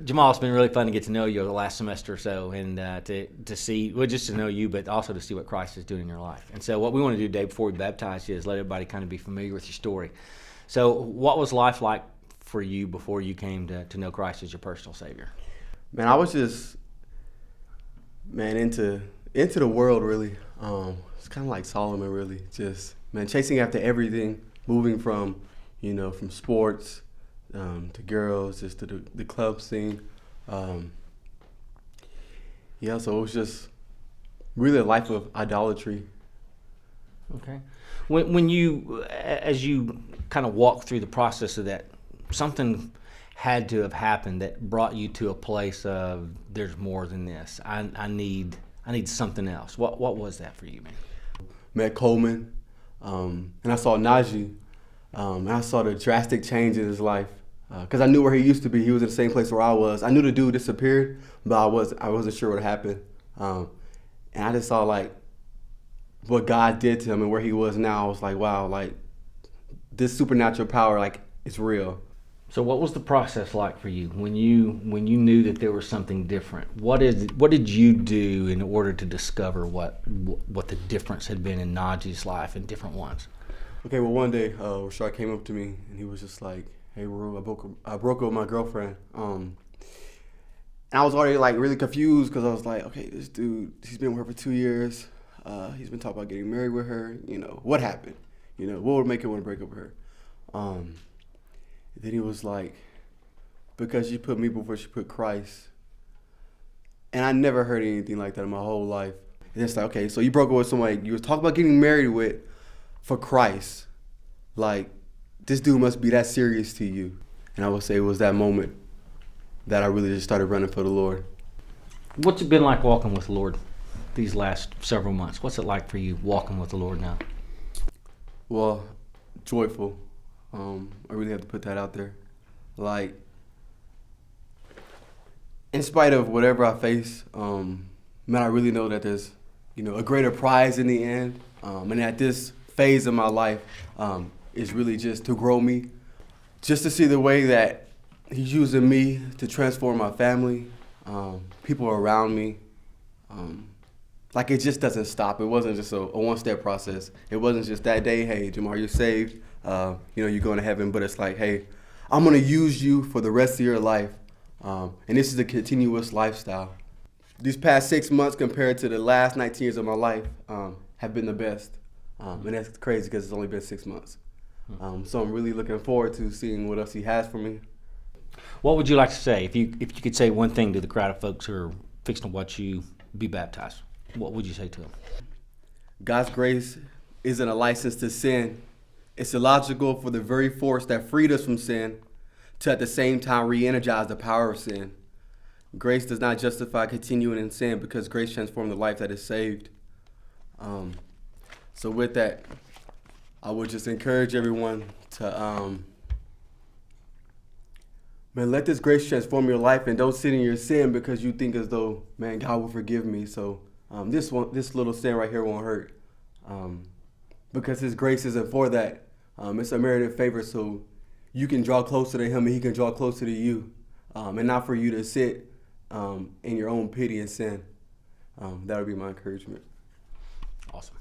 Jamal, it's been really fun to get to know you over the last semester or so, and to see, well, just to know you, but also to see what Christ is doing in your life. And so what we want to do today before we baptize you is let everybody kind of be familiar with your story. So what was life like for you before you came to know Christ as your personal Savior? Man, I was just, into the world, really. It's kind of like Solomon, really. Just, chasing after everything, moving from, from sports to girls, just to the club scene. So it was just really a life of idolatry. Okay. When you, as you kind of walk through the process of that, something had to have happened that brought you to a place of there's more than this. I need something else. What was that for you, man? Met Coleman, and I saw Najee, and I saw the drastic change in his life. Because I knew where he used to be. He was in the same place where I was. I knew the dude disappeared, but I wasn't sure what happened. And I just saw like what God did to him and where he was now. I was like, wow, like this supernatural power, like it's real. So what was the process like for you when you knew that there was something different? What did you do in order to discover what the difference had been in Najee's life and different ones? Okay, well one day Rashad came up to me and he was just like, hey, Ru, I broke up with my girlfriend. And I was already like really confused because I was like, okay, this dude, he's been with her for 2 years. He's been talking about getting married with her. What happened? What would make him want to break up with her? Then he was like, because she put me before she put Christ. And I never heard anything like that in my whole life. And it's like, okay, so you broke up with somebody you was talking about getting married with for Christ. Like, this dude must be that serious to you. And I would say it was that moment that I really just started running for the Lord. What's it been like walking with the Lord these last several months? What's it like for you walking with the Lord now? Well, joyful. I really have to put that out there. Like, in spite of whatever I face, I really know that there's, a greater prize in the end. And at this phase of my life, is really just to grow me, just to see the way that he's using me to transform my family, people around me. Like it just doesn't stop. It wasn't just a one-step process. It wasn't just that day, hey, Jamal, you're saved, you're going to heaven, but it's like, hey, I'm going to use you for the rest of your life. And this is a continuous lifestyle. These past 6 months compared to the last 19 years of my life have been the best. And that's crazy because it's only been 6 months. So I'm really looking forward to seeing what else he has for me. What would you like to say if you could say one thing to the crowd of folks who are fixing to watch you be baptized? What would you say to them? God's grace isn't a license to sin. It's illogical for the very force that freed us from sin to at the same time re-energize the power of sin. Grace does not justify continuing in sin because grace transforms the life that is saved. So with that, I would just encourage everyone to let this grace transform your life and don't sit in your sin because you think as though, God will forgive me. So this little sin right here won't hurt because his grace isn't for that. It's a merited favor so you can draw closer to him and he can draw closer to you and not for you to sit in your own pity and sin. That would be my encouragement. Awesome.